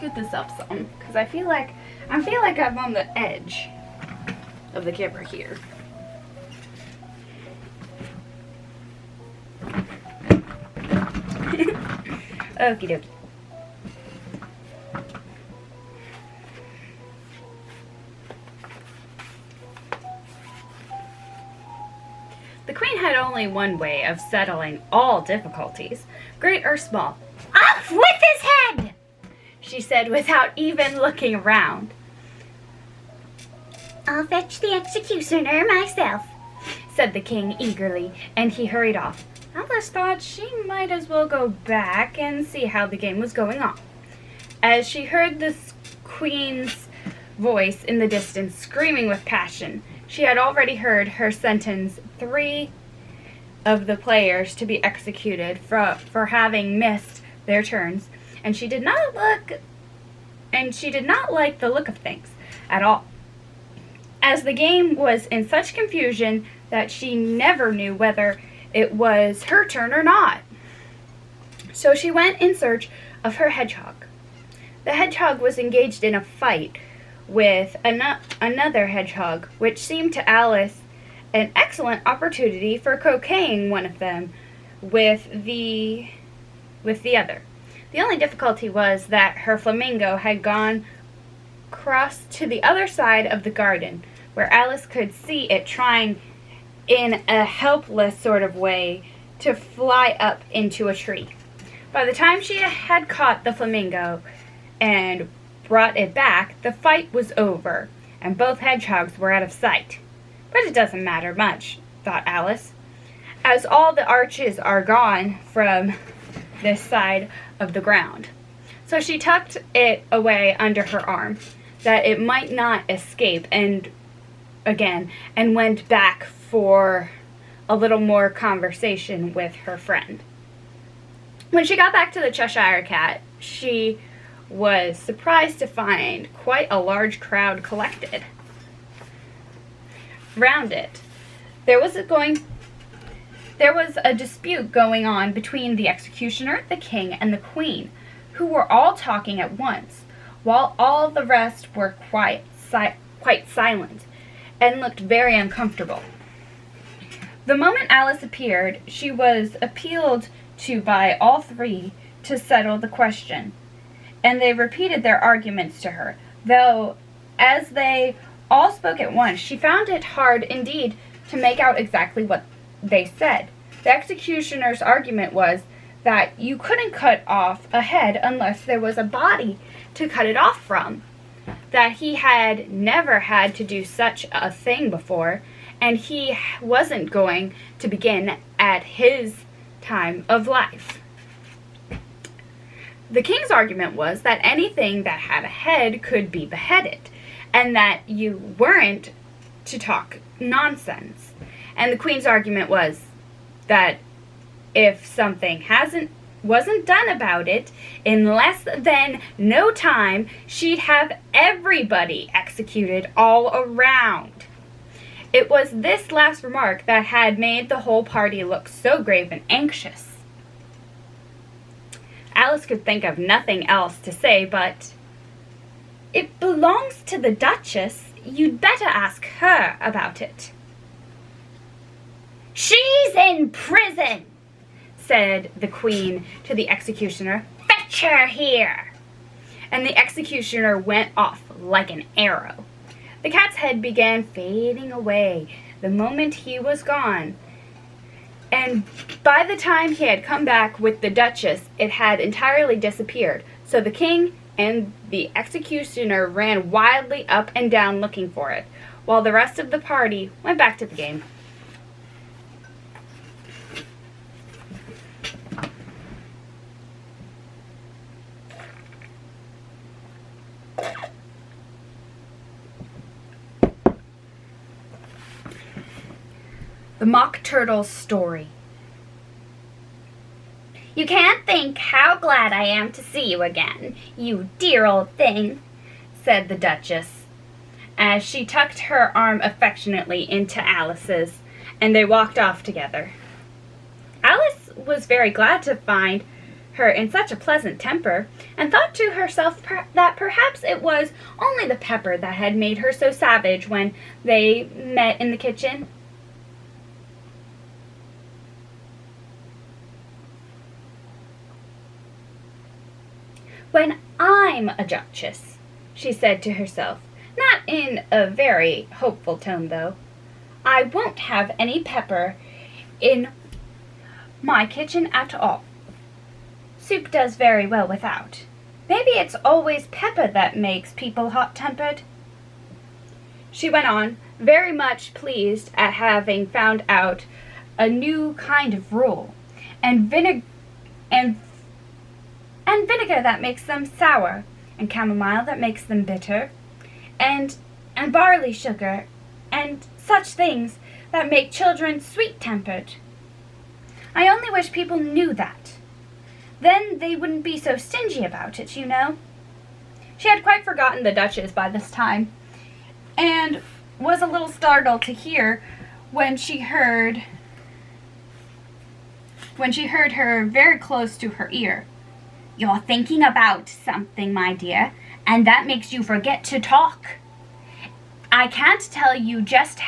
scoot this up some because I feel like I'm on the edge of the camera here. Okie dokie. The queen had only one way of settling all difficulties, great or small. "Off with his head!" she said without even looking around. "I'll fetch the executioner myself," said the king eagerly, and he hurried off. Alice thought she might as well go back and see how the game was going on. As she heard the queen's voice in the distance screaming with passion, she had already heard her sentence 3 of the players to be executed for having missed their turns, and she did not like the look of things at all, as the game was in such confusion that she never knew whether it was her turn or not. So she went in search of her hedgehog. The hedgehog was engaged in a fight with another hedgehog, which seemed to Alice an excellent opportunity for croqueting one of them with the other. The only difficulty was that her flamingo had gone across to the other side of the garden, where Alice could see it trying in a helpless sort of way to fly up into a tree. By the time she had caught the flamingo and brought it back, the fight was over, and both hedgehogs were out of sight. But it doesn't matter much, thought Alice, as all the arches are gone from this side of the ground. So she tucked it away under her arm, that it might not escape, and went back for a little more conversation with her friend. When she got back to the Cheshire Cat, she was surprised to find quite a large crowd collected round it. There was a dispute going on between the executioner, the king, and the queen, who were all talking at once, while all the rest were quite silent and looked very uncomfortable. The moment Alice appeared, she was appealed to by all three to settle the question, and they repeated their arguments to her, though as they all spoke at once, she found it hard indeed to make out exactly what they said. The executioner's argument was that you couldn't cut off a head unless there was a body to cut it off from, that he had never had to do such a thing before, and he wasn't going to begin at his time of life. The king's argument was that anything that had a head could be beheaded, and that you weren't to talk nonsense. And the queen's argument was that if something wasn't done about it in less than no time, she'd have everybody executed all around. It was this last remark that had made the whole party look so grave and anxious. Alice could think of nothing else to say but, "It belongs to the Duchess. You'd better ask her about it." "She's in prison," said the queen to the executioner. "Fetch her here." And the executioner went off like an arrow. The cat's head began fading away the moment he was gone, and by the time he had come back with the Duchess, it had entirely disappeared. So the king and the executioner ran wildly up and down looking for it, while the rest of the party went back to the game. The Mock Turtle's Story. "You can't think how glad I am to see you again, you dear old thing," said the Duchess, as she tucked her arm affectionately into Alice's, and they walked off together. Alice was very glad to find her in such a pleasant temper, and thought to herself that perhaps it was only the pepper that had made her so savage when they met in the kitchen. "When I'm a duchess," she said to herself, not in a very hopeful tone, though, "I won't have any pepper in my kitchen at all. Soup does very well without. Maybe it's always pepper that makes people hot-tempered." She went on, very much pleased at having found out a new kind of rule, and vinegar that makes them sour, and chamomile that makes them bitter, and barley sugar, and such things that make children sweet-tempered. I only wish people knew that. Then they wouldn't be so stingy about it, you know." She had quite forgotten the Duchess by this time, and was a little startled to hear when she heard her very close to her ear. "You're thinking about something, my dear, and that makes you forget to talk. I can't tell you just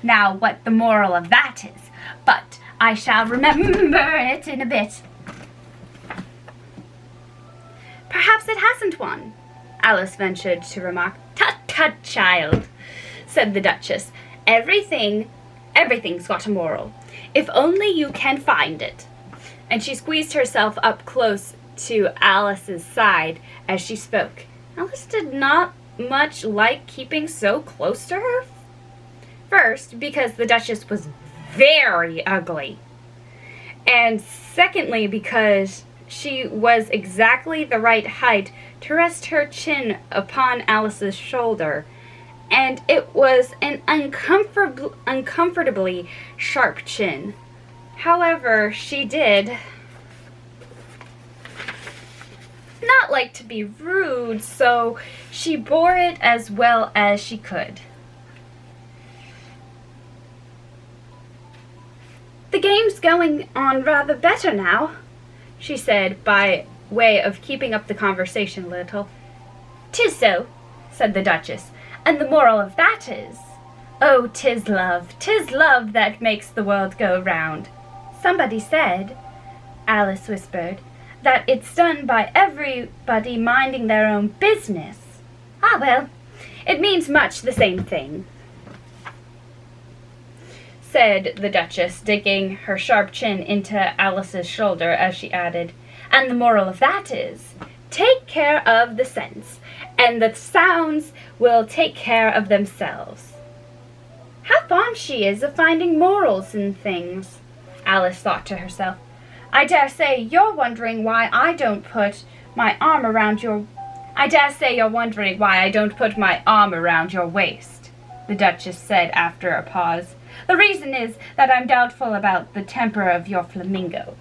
now what the moral of that is, but I shall remember it in a bit." "Perhaps it hasn't one," Alice ventured to remark. "Tut, tut, child," said the Duchess. Everything's got a moral, if only you can find it." And she squeezed herself up close to Alice's side as she spoke. Alice did not much like keeping so close to her. First, because the Duchess was very ugly, and secondly, because she was exactly the right height to rest her chin upon Alice's shoulder, and it was an uncomfortably sharp chin. However, she did not like to be rude, so she bore it as well as she could. "The game's going on rather better now," she said, by way of keeping up the conversation a little. "'Tis so," said the Duchess, "and the moral of that is, oh, 'tis love that makes the world go round." "Somebody said," Alice whispered, "that it's done by everybody minding their own business." "Ah, well, it means much the same thing," said the Duchess, digging her sharp chin into Alice's shoulder as she added, "and the moral of that is, take care of the sense, and the sounds will take care of themselves." "How fond she is of finding morals in things," Alice thought to herself. "I dare say you're wondering why I don't put my arm around your waist," the Duchess said after a pause. "The reason is that I'm doubtful about the temper of your flamingo.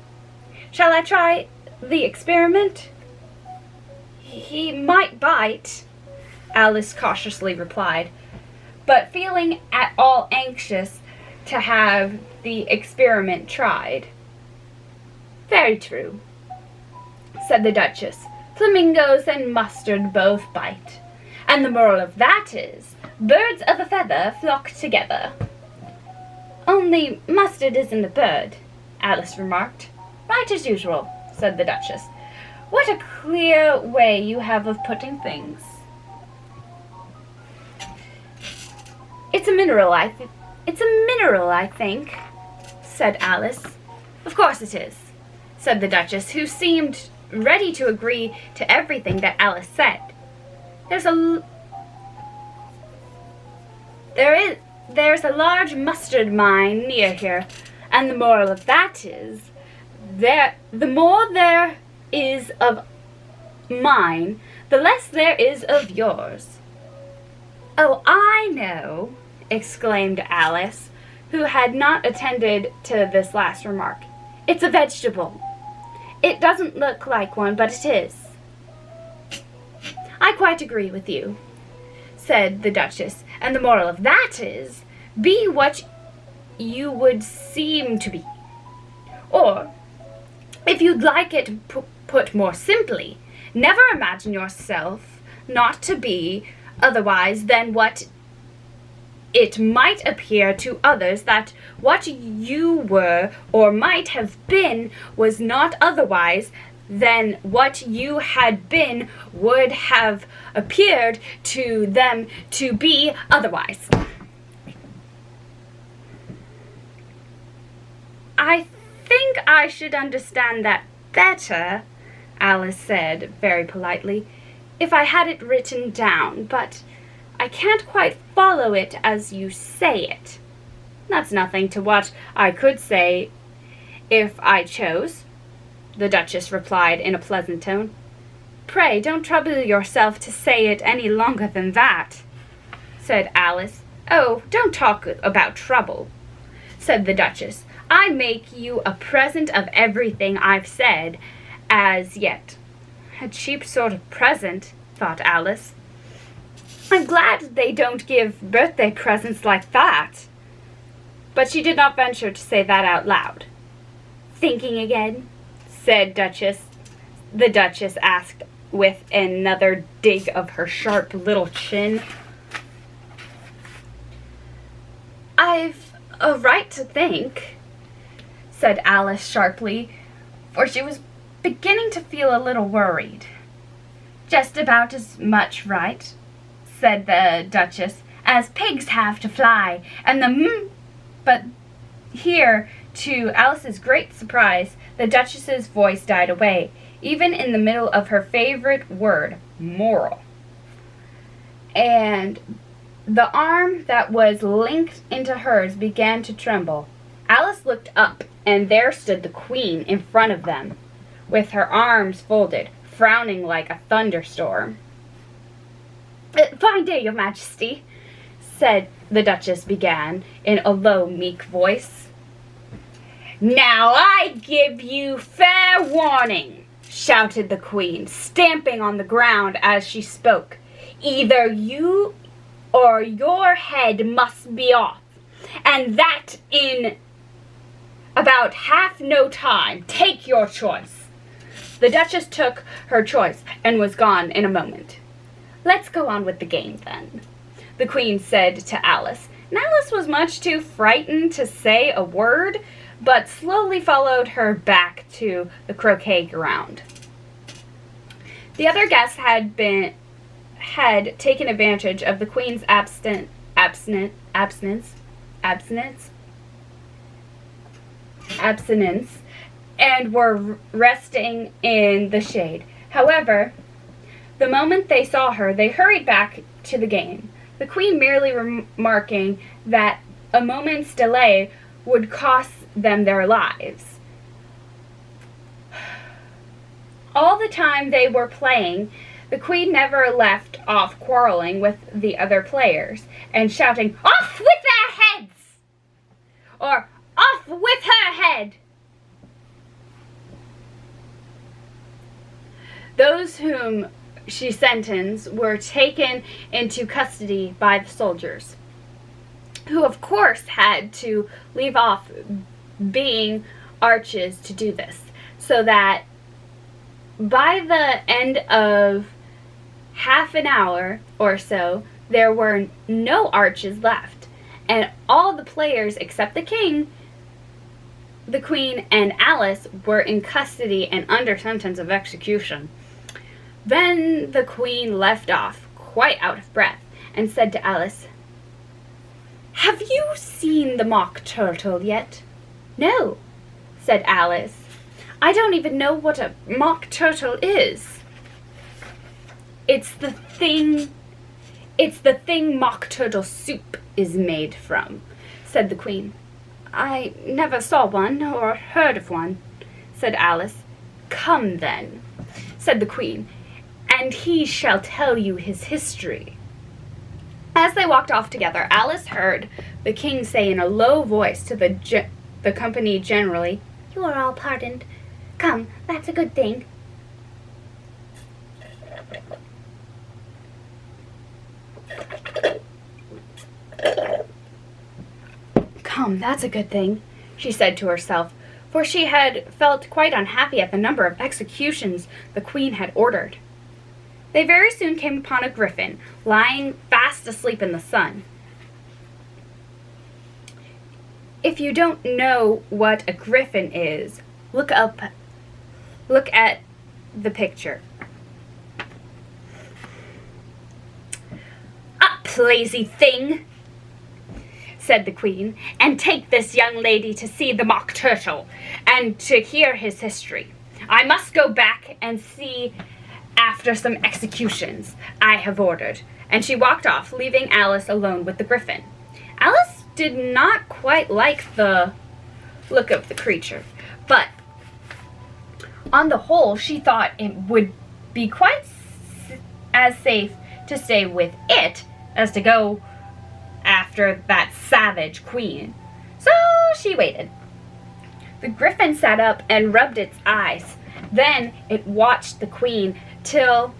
Shall I try the experiment?" "He might bite," Alice cautiously replied, but feeling at all anxious to have the experiment tried. "Very true," said the Duchess. "Flamingos and mustard both bite. And the moral of that is, birds of a feather flock together." "Only mustard isn't a bird," Alice remarked. "Right as usual," said the Duchess. "What a clear way you have of putting things." It's a mineral, I think," said Alice. "Of course it is," said the Duchess, who seemed ready to agree to everything that Alice said. There's a large mustard mine near here, and the moral of that is, the more there is of mine, the less there is of yours." "Oh, I know," exclaimed Alice, who had not attended to this last remark. "It's a vegetable. It doesn't look like one, but it is." "I quite agree with you," said the Duchess, "and the moral of that is, be what you would seem to be. Or, if you'd like it put more simply, never imagine yourself not to be otherwise than what it might appear to others that what you were or might have been was not otherwise than what you had been would have appeared to them to be otherwise. I think I should understand that better, Alice said very politely, if I had it written down, but I can't quite follow it as you say it. That's nothing to what I could say if I chose, the Duchess replied in a pleasant tone. Pray don't trouble yourself to say it any longer than that, said Alice. Oh, don't talk about trouble, said the Duchess. I make you a present of everything I've said as yet. A cheap sort of present, thought Alice. I'm glad they don't give birthday presents like that. But she did not venture to say that out loud. Thinking again, said the Duchess asked with another dig of her sharp little chin. I've a right to think, said Alice sharply, for she was beginning to feel a little worried. Just about as much right, said the Duchess, as pigs have to fly, and but here, to Alice's great surprise, the Duchess's voice died away, even in the middle of her favorite word, moral. And the arm that was linked into hers began to tremble. Alice looked up, and there stood the Queen in front of them, with her arms folded, frowning like a thunderstorm. Fine day, Your Majesty, said the Duchess began in a low, meek voice. Now I give you fair warning, shouted the Queen, stamping on the ground as she spoke. Either you or your head must be off, and that in about half no time. Take your choice. The Duchess took her choice and was gone in a moment. Let's go on with the game, then, the Queen said to Alice. And Alice was much too frightened to say a word, but slowly followed her back to the croquet ground. The other guests had taken advantage of the Queen's abstinence and were resting in the shade. However, the moment they saw her, they hurried back to the game, the Queen merely remarking that a moment's delay would cost them their lives. All the time they were playing, the Queen never left off quarreling with the other players and shouting, "Off with their heads!" or "Off with her head!" Those whom she sentenced were taken into custody by the soldiers, who of course had to leave off being archers to do this, so that by the end of half an hour or so, there were no archers left, and all the players except the King, the Queen, and Alice were in custody and under sentence of execution. Then the Queen left off, quite out of breath, and said to Alice, "Have you seen the Mock Turtle yet?" "No," said Alice. "I don't even know what a Mock Turtle is." It's the thing Mock Turtle soup is made from," said the Queen. "I never saw one or heard of one," said Alice. "Come then," said the Queen, "and he shall tell you his history." As they walked off together, Alice heard the King say in a low voice to the company generally, "You are all pardoned. Come, that's a good thing." "Come, that's a good thing," she said to herself, for she had felt quite unhappy at the number of executions the queen had ordered. They very soon came upon a griffin, lying fast asleep in the sun. If you don't know what a griffin is, look at the picture. "Up, lazy thing," said the queen, "and take this young lady to see the mock turtle, and to hear his history. I must go back and see after some executions I have ordered." And she walked off, leaving Alice alone with the griffin. Alice did not quite like the look of the creature, but on the whole, she thought it would be quite as safe to stay with it as to go after that savage queen. So she waited. The griffin sat up and rubbed its eyes. Then it watched the queen till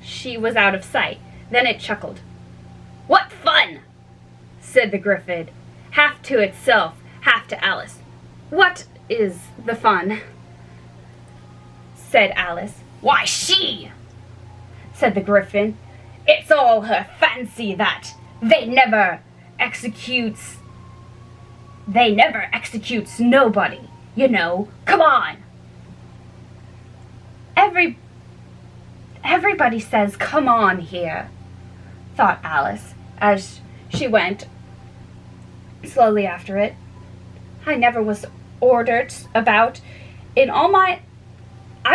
she was out of sight. Then it chuckled. "What fun!" said the griffin, half to itself, half to Alice. "What is the fun?" said Alice. "Why, she!" said the griffin. "It's all her fancy that they never executes nobody, you know. Come on." Everybody says "come on" here, thought Alice, as she went slowly after it. I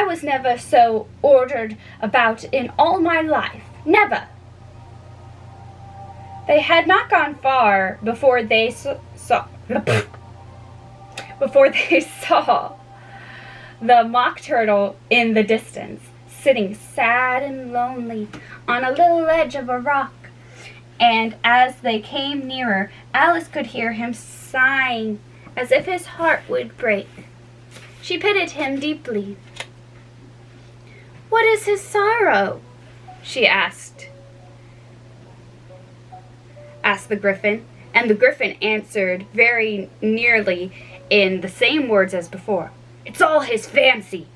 was never so ordered about in all my life. Never. They had not gone far before they saw the mock turtle in the distance, sitting sad and lonely on a little ledge of a rock. And as they came nearer, Alice could hear him sighing as if his heart would break. She pitied him deeply. "What is his sorrow?" she asked the griffin, and the griffin answered very nearly in the same words as before. "It's all his fancy,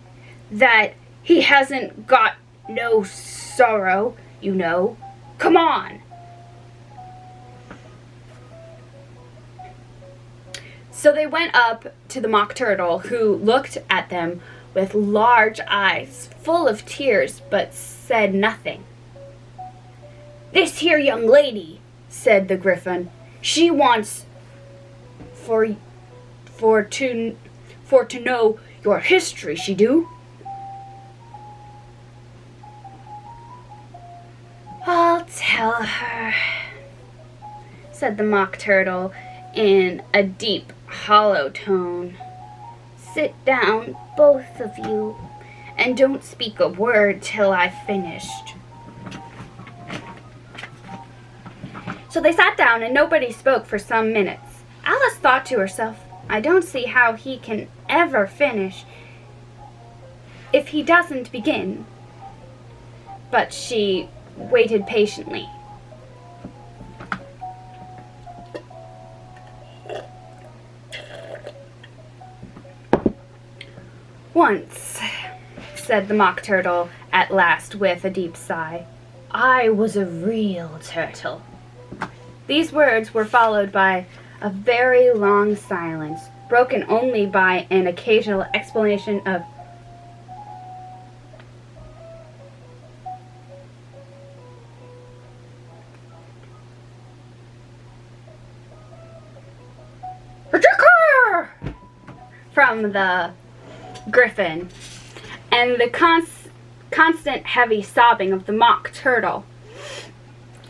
that he hasn't got no sorrow, you know. Come on." So they went up to the mock turtle, who looked at them with large eyes, full of tears, but said nothing. "This here young lady," said the griffin, "she wants for to know your history, she do." "I'll tell her," said the mock turtle in a deep, hollow tone. "Sit down, both of you, and don't speak a word till I've finished." So they sat down, and nobody spoke for some minutes. Alice thought to herself, "I don't see how he can ever finish if he doesn't begin." But she waited patiently. "Once," said the mock turtle at last with a deep sigh, "I was a real turtle." These words were followed by a very long silence, broken only by an occasional exclamation of "Attacker!" from the griffin, and the constant heavy sobbing of the mock turtle.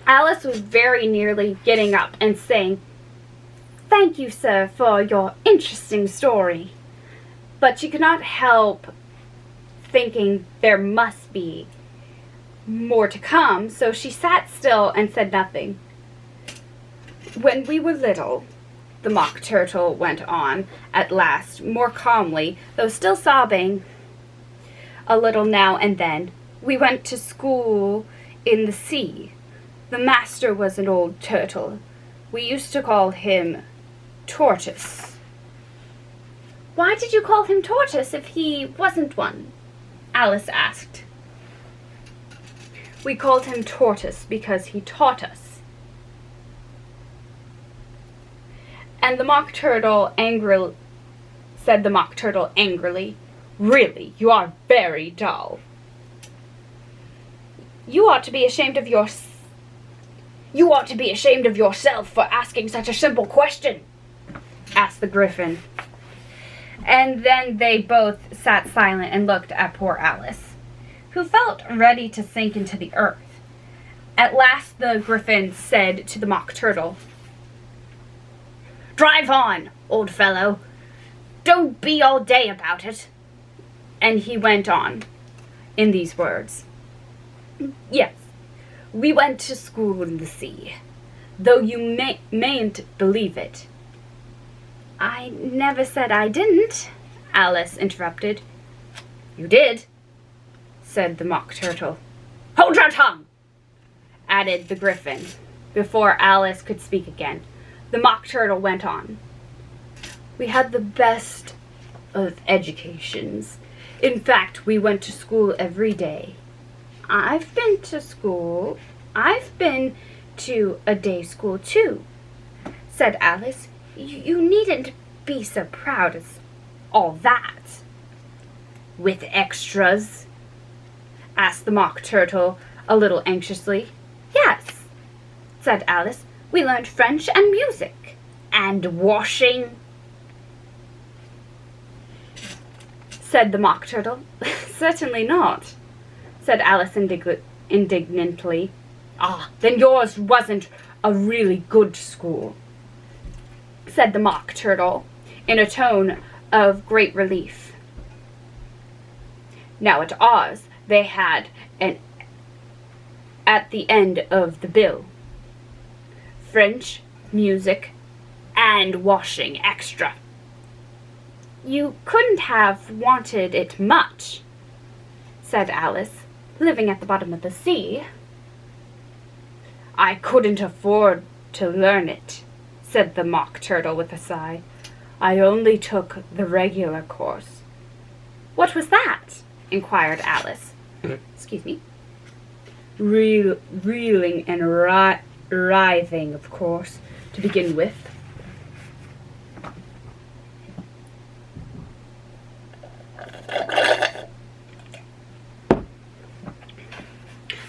Alice was very nearly getting up and saying, "Thank you, sir, for your interesting story." But she could not help thinking there must be more to come, so she sat still and said nothing. "When we were little," the mock turtle went on at last, more calmly, though still sobbing a little now and then, "we went to school in the sea. The master was an old turtle. We used to call him Tortoise. Why did you call him Tortoise if he wasn't one? Alice asked. We called him Tortoise because he taught us. And the Mock Turtle said the Mock Turtle angrily, Really, you are very dull. You ought to be ashamed of yourself for asking such a simple question, asked the Gryphon. And then they both sat silent and looked at poor Alice, who felt ready to sink into the earth. At last the Gryphon said to the Mock Turtle, Drive on, old fellow. Don't be all day about it. And he went on in these words. Yes, we went to school in the sea, though you mayn't believe it. I never said I didn't, Alice interrupted. You did, said the Mock Turtle. Hold your tongue, added the Gryphon. Before Alice could speak again, the Mock Turtle went on. We had the best of educations. In fact, we went to school every day. I've been to a day school too, said Alice. You needn't be so proud as all that. With extras? Asked the Mock Turtle a little anxiously. Yes, said Alice. We learned French and music. And washing? Said the Mock Turtle. Certainly not, said Alice indignantly. Ah, then yours wasn't a really good school, said the Mock Turtle in a tone of great relief. Now at Oz they had at the end of the bill, French, music, and washing extra. You couldn't have wanted it much, said Alice, living at the bottom of the sea. I couldn't afford to learn it, said the Mock Turtle with a sigh. I only took the regular course. What was that? Inquired Alice. Excuse me. Reeling and writhing, of course, to begin with.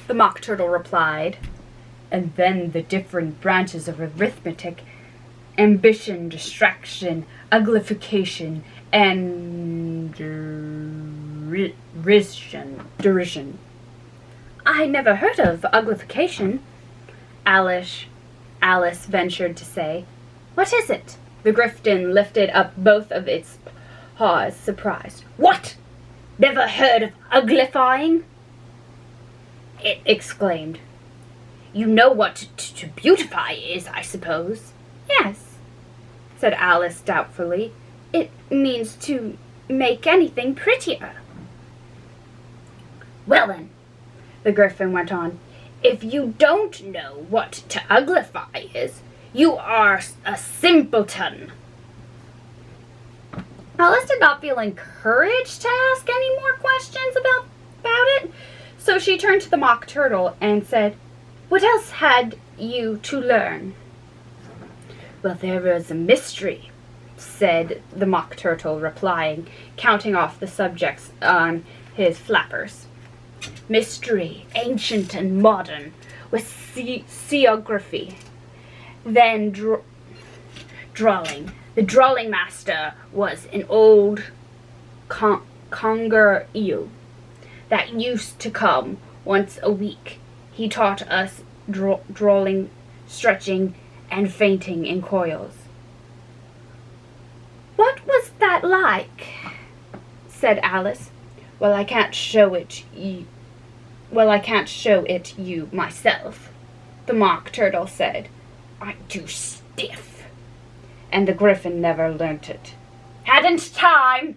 The Mock Turtle replied, and then the different branches of arithmetic, ambition, distraction, uglification, and derision. I never heard of uglification, Alice ventured to say. What is it? The Gryphon lifted up both of its paws, surprised. What? Never heard of uglifying? It exclaimed. You know what to beautify is, I suppose? Yes, said Alice doubtfully. It means to make anything prettier. Well then, the Gryphon went on, if you don't know what to uglify is, you are a simpleton. Alice did not feel encouraged to ask any more questions about it, so she turned to the Mock Turtle and said, What else had you to learn? Well, there was a mystery, said the Mock Turtle, replying, counting off the subjects on his flappers. Mystery, ancient and modern, with seography. Then drawing. The drawing master was an old conger eel that used to come once a week. He taught us drawing, stretching, and fainting in coils. What was that like? Said Alice. Well, I can't show it you myself, the Mock Turtle said. I'm too stiff. And the Gryphon never learnt it. Hadn't time,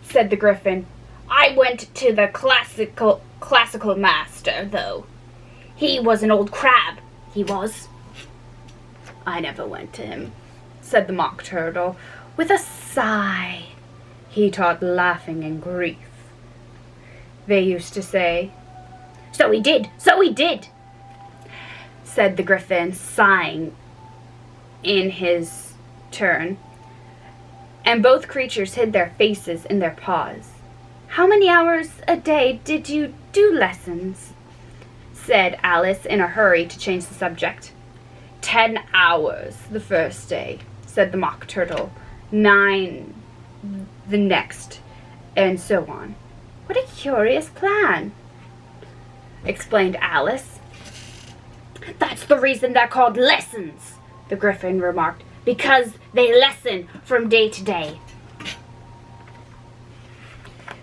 said the Gryphon. I went to the classical master, though. He was an old crab, he was. I never went to him, said the Mock Turtle, with a sigh. He taught laughing and grief. They used to say. So he did, said the Gryphon, sighing in his turn. And both creatures hid their faces in their paws. How many hours a day did you do lessons? Said Alice in a hurry to change the subject. 10 hours the first day, said the Mock Turtle. 9 the next, and so on. What a curious plan, explained Alice. That's the reason they're called lessons, the Gryphon remarked, because they lesson from day to day.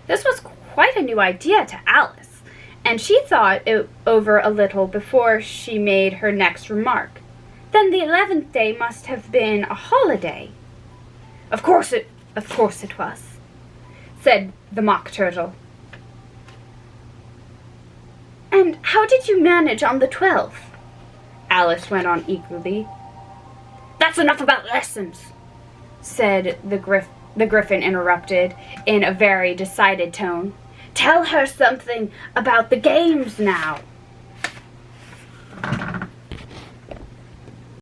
This was quite a new idea to Alice, and she thought it over a little before she made her next remark. Then the 11th day must have been a holiday. Of course it was, said the Mock Turtle. And how did you manage on the 12th? Alice went on eagerly. That's enough about lessons, said the Gryphon interrupted in a very decided tone. Tell her something about the games now.